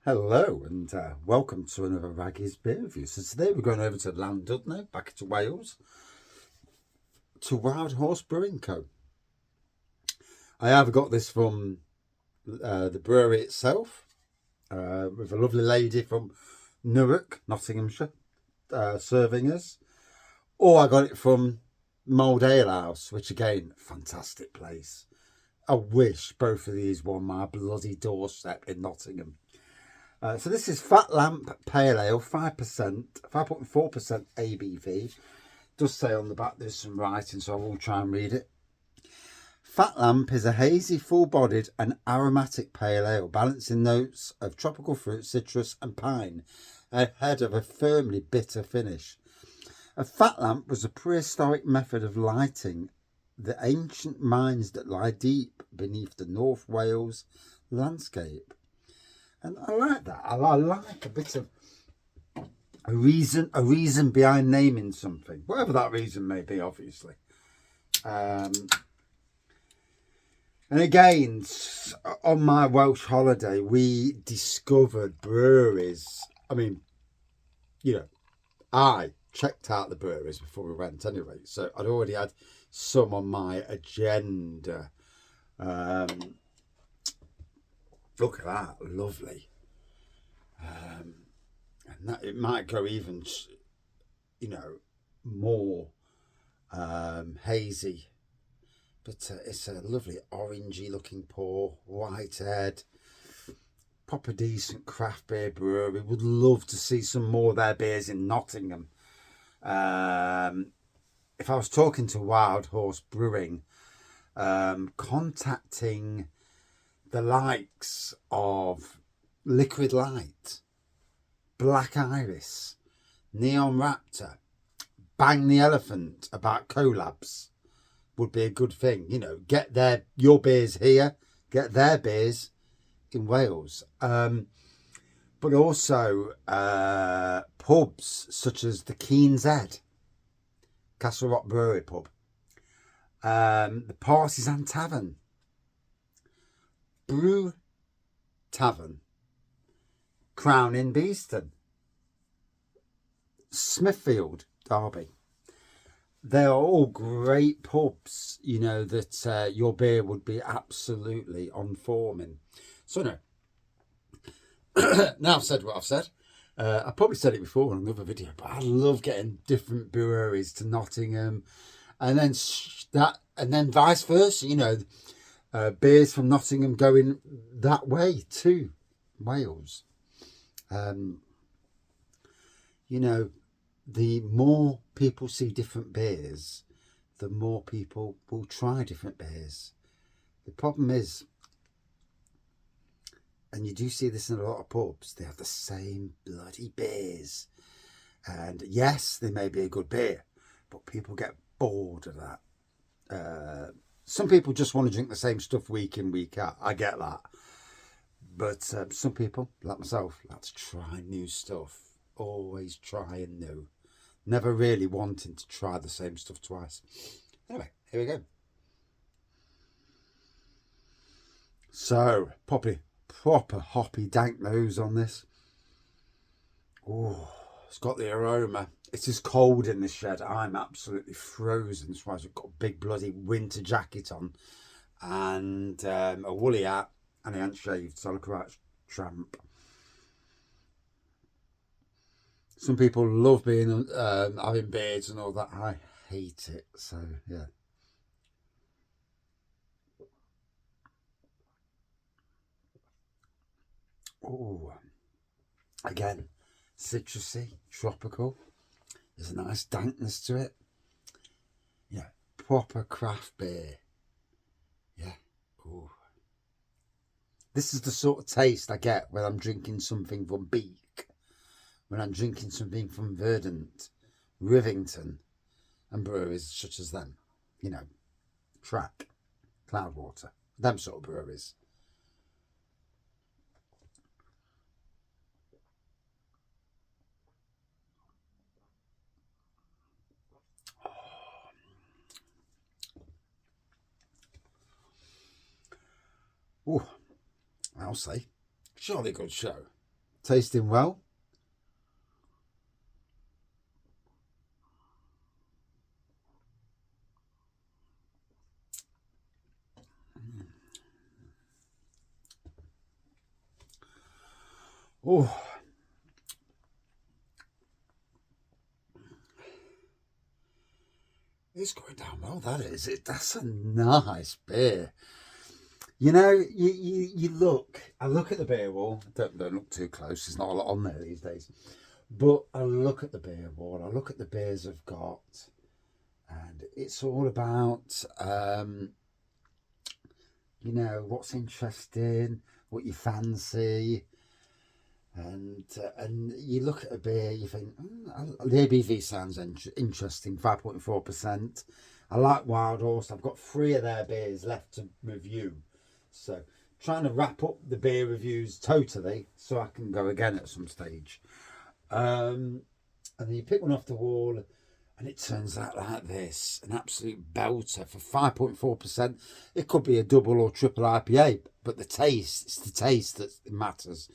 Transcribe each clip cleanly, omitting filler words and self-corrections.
Hello and welcome to another Raggy's Beer Review. So today we're going over to Llandudno, back to Wales, to Wild Horse Brewing Co. I have got this from the brewery itself, with a lovely lady from Newark, Nottinghamshire, serving us. Or I got it from Mould Ale House, which again, fantastic place. I wish both of these were on my bloody doorstep in Nottingham. So this is Fatlamp Pale Ale, 5%, 5.4% ABV. Does say on the back there's some writing, so I will try and read it. Fatlamp is a hazy, full-bodied and aromatic pale ale, balancing notes of tropical fruit, citrus and pine, ahead of a firmly bitter finish. A fatlamp was a prehistoric method of lighting the ancient mines that lie deep beneath the North Wales landscape. And I like that. I like a bit of a reason behind naming something, whatever that reason may be, obviously. And again, on my Welsh holiday, we discovered breweries. I mean, I checked out the breweries before we went anyway, so I'd already had some on my agenda. Look at that, lovely. And that it might go even, more hazy. But it's a lovely orangey looking pour, white head. Proper decent craft beer brewery. Would love to see some more of their beers in Nottingham. If I was talking to Wild Horse Brewing, contacting the likes of Liquid Light, Black Iris, Neon Raptor, Bang the Elephant about collabs would be a good thing. Get your beers here, get their beers in Wales. But also pubs such as the Keen's Head, Castle Rock Brewery pub, the Partisan Tavern, Brew Tavern, Crown in Beeston, Smithfield, Derby. They are all great pubs, that your beer would be absolutely on form in. So no, now I've said what I've said. I probably said it before in another video, but I love getting different breweries to Nottingham, and then vice versa. Beers from Nottingham going that way to Wales. The more people see different beers, the more people will try different beers. The problem is, and you do see this in a lot of pubs, they have the same bloody beers. And yes, they may be a good beer, but people get bored of that. Some people just want to drink the same stuff week in, week out. I get that. But some people, like myself, like to try new stuff. Always trying new. Never really wanting to try the same stuff twice. Anyway, here we go. So, proper hoppy dank nose on this. Oh, it's got the aroma. It is cold in this shed. I'm absolutely frozen. That's why I've got a big bloody winter jacket on and a woolly hat, and I ain't shaved, so I look like a tramp. Some people love being having beards and all that. I hate it. So yeah. Oh, again, citrusy, tropical. There's a nice dankness to it. Yeah, proper craft beer. Yeah. Ooh. This is the sort of taste I get when I'm drinking something from Beak, when I'm drinking something from Verdant, Rivington, and breweries such as them. Track, Cloudwater, them sort of breweries. Oh, I'll say, surely good show. tasting well. Oh, it's going down well, that is. That's a nice beer. You know, you look, I look at the beer wall, don't look too close, there's not a lot on there these days. But I look at the beer wall, I look at the beers I've got, and it's all about, you know, what's interesting, what you fancy. And you look at a beer, you think, the ABV sounds interesting, 5.4%. I like Wild Horse. I've got 3 of their beers left to review. So trying to wrap up the beer reviews totally so I can go again at some stage. And then you pick one off the wall and it turns out like this, an absolute belter for 5.4%. It could be a double or triple IPA, but the taste, it's the taste that matters.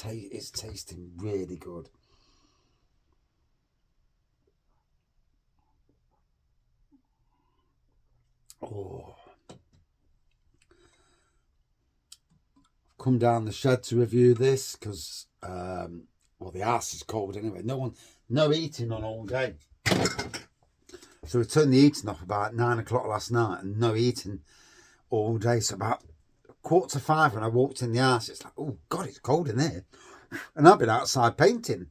It's tasting really good. Oh, come down the shed to review this because well, the arse is cold anyway. No eating on all day. So we turned the eating off about 9 o'clock last night, and no eating all day. So about 4:45 when I walked in the arse, it's like, oh God, it's cold in here. And I've been outside painting.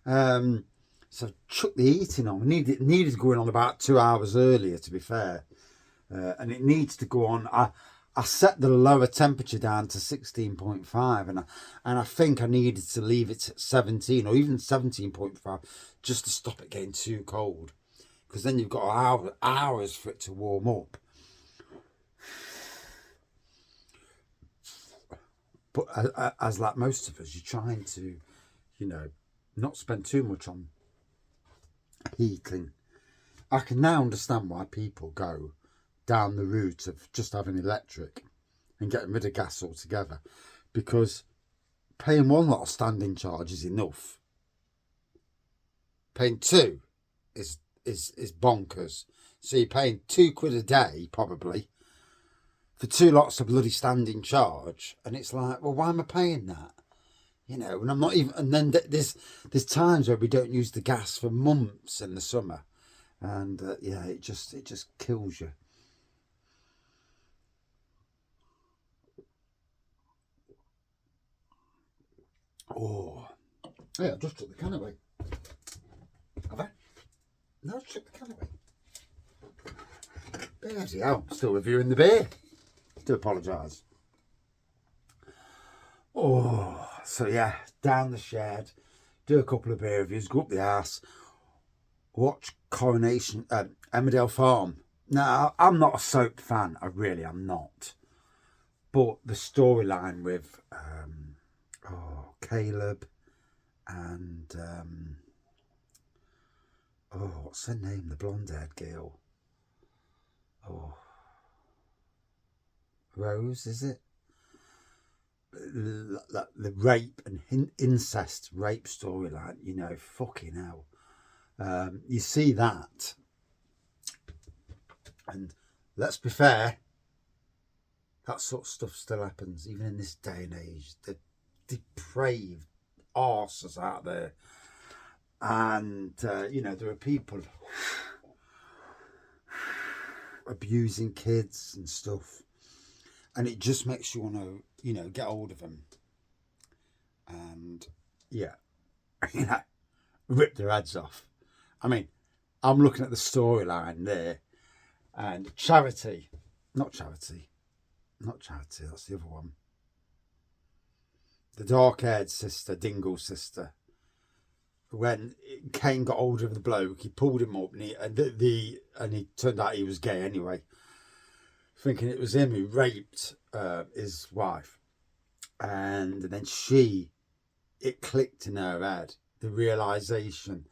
So I chucked the heating on. It needed going on about 2 hours earlier, to be fair. And it needs to go on. I set the lower temperature down to 16.5, and I think I needed to leave it at 17 or even 17.5 just to stop it getting too cold. Because then you've got hours for it to warm up. But as like most of us, you're trying to, you know, not spend too much on heating. I can now understand why people go down the route of just having electric and getting rid of gas altogether, because paying one lot of standing charge is enough. Paying 2 is bonkers. So you're paying £2 a day probably for 2 lots of bloody standing charge, and it's like, well, why am I paying that? You know, and I'm not even. And then there's times where we don't use the gas for months in the summer, and yeah, it just kills you. Oh, yeah, I just took the can away. Have I? No, I took the can away. Bloody hell, still reviewing the beer. Do apologise. Oh, so yeah, down the shed, do a couple of beer reviews, go up the arse, watch Coronation, Emmerdale Farm. Now, I'm not a soap fan, I really am not. But the storyline with Caleb and what's her name? The blonde-haired girl. Oh, Rose, is it? The rape and incest rape storyline, you know, fucking hell. You see that, and let's be fair, that sort of stuff still happens even in this day and age. The depraved arses out there, and you know, there are people abusing kids and stuff, and it just makes you want to, you know, get hold of them and yeah, you know, rip their heads off. I mean, I'm looking at the storyline there, and not charity, that's the other one. The dark-haired sister, Dingle's sister. When Kane got hold of the bloke, he pulled him up, and he turned out he was gay anyway, thinking it was him who raped his wife, and then it clicked in her head, the realisation,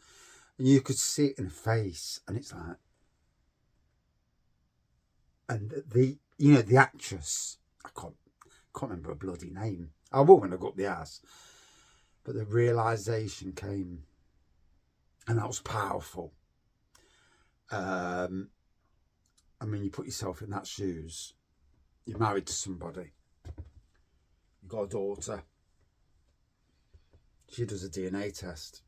and you could see it in her face, and it's like, and the actress, I can't remember her bloody name. I will when I go up the ass. But the realisation came, and that was powerful. I mean, you put yourself in that shoes. You're married to somebody. You've got a daughter. She does a DNA test.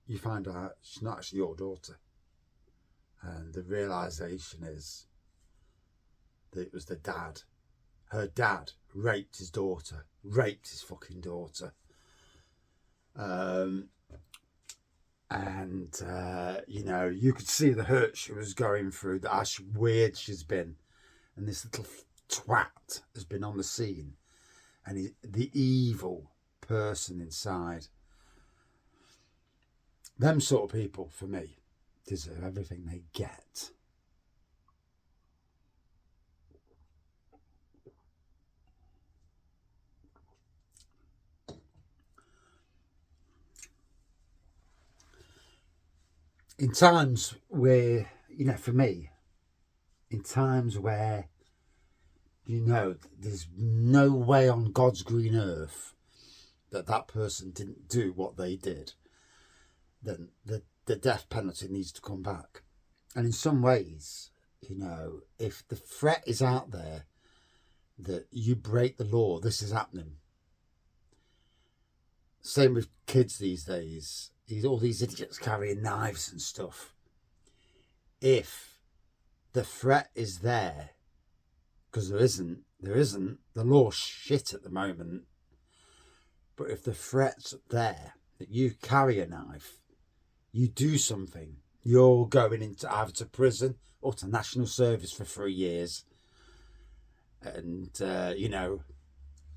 You find out she's not actually your daughter. And the realisation is that it was the dad. Her dad raped his daughter. Raped his fucking daughter. You know, you could see the hurt she was going through, how weird she's been. And this little twat has been on the scene. And the evil person inside. Them sort of people, for me, deserve everything they get. In times where, you know, for me, in times where, you know, there's no way on God's green earth that person didn't do what they did, then the death penalty needs to come back. And in some ways, you know, if the threat is out there that you break the law, this is happening. Same with kids these days. All these idiots carrying knives and stuff. If the threat is there, because there isn't, the law's shit at the moment. But if the threat's there, that you carry a knife, you do something, you're going into either to prison or to national service for 3 years. And, you know,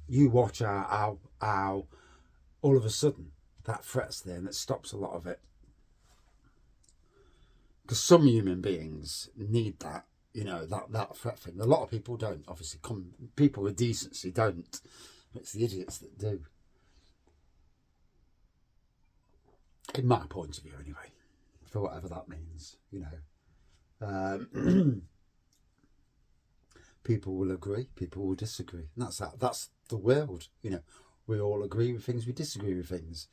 you watch how all of a sudden that threat's there, and it stops a lot of it. Because some human beings need that, you know, that threat thing. A lot of people don't, obviously. People with decency don't. It's the idiots that do. In my point of view, anyway. For whatever that means, you know. People will agree, people will disagree. And that's the world, you know. We all agree with things, we disagree with things.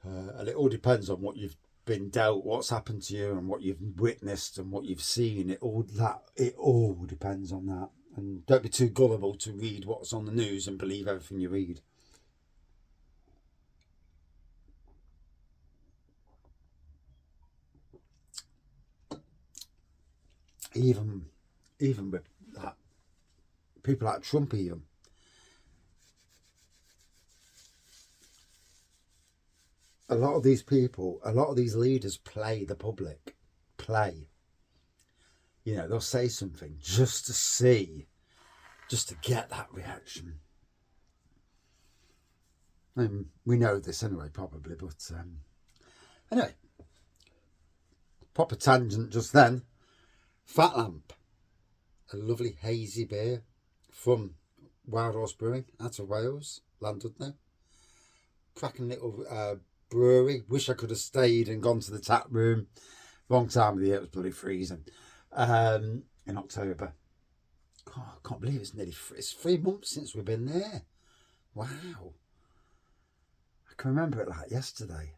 And it all depends on what you've been dealt, what's happened to you, and what you've witnessed and what you've seen. It all depends on that. And don't be too gullible to read what's on the news and believe everything you read. Even with that, people like Trump, even. A lot of these people, a lot of these leaders play the public. You know, they'll say something just to get that reaction. We know this anyway, probably, but anyway, proper tangent just then. Fatlamp, a lovely hazy beer from Wild Horse Brewing out of Wales, Llandudno. Cracking little brewery. Wish I could have stayed and gone to the tap room. Wrong time of the year, it was bloody freezing. In October. God, I can't believe it's 3 months since we've been there. Wow. I can remember it like yesterday.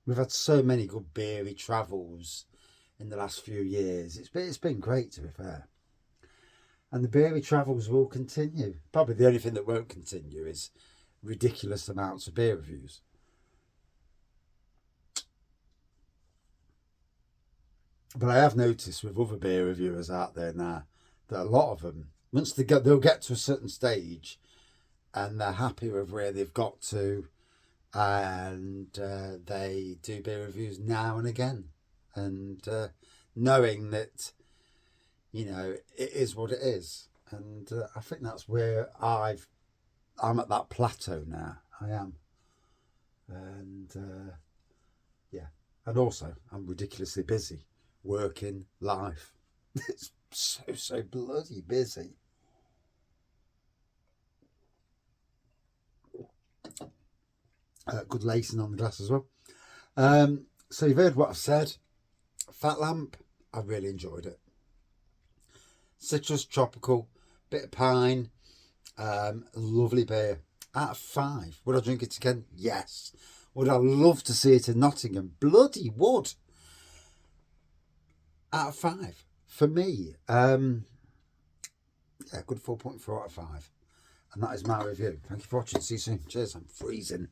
We've had so many good beery travels in the last few years. It's been great, to be fair. And the beery travels will continue. Probably the only thing that won't continue is ridiculous amounts of beer reviews. But I have noticed with other beer reviewers out there now that a lot of them, once they'll get to a certain stage and they're happy with where they've got to, and they do beer reviews now and again, and knowing that, you know, it is what it is. And I think that's where I'm at that plateau now. I am. And yeah, and also I'm ridiculously busy. Working, life. It's so bloody busy. Good lacing on the glass as well. So you've heard what I've said. Fatlamp, I really enjoyed it. Citrus, tropical, bit of pine, lovely beer. Out of 5. Would I drink it again? Yes. Would I love to see it in Nottingham? Bloody would. Out of 5. For me, yeah, good 4.4 out of 5. And that is my review. Thank you for watching. See you soon. Cheers. I'm freezing.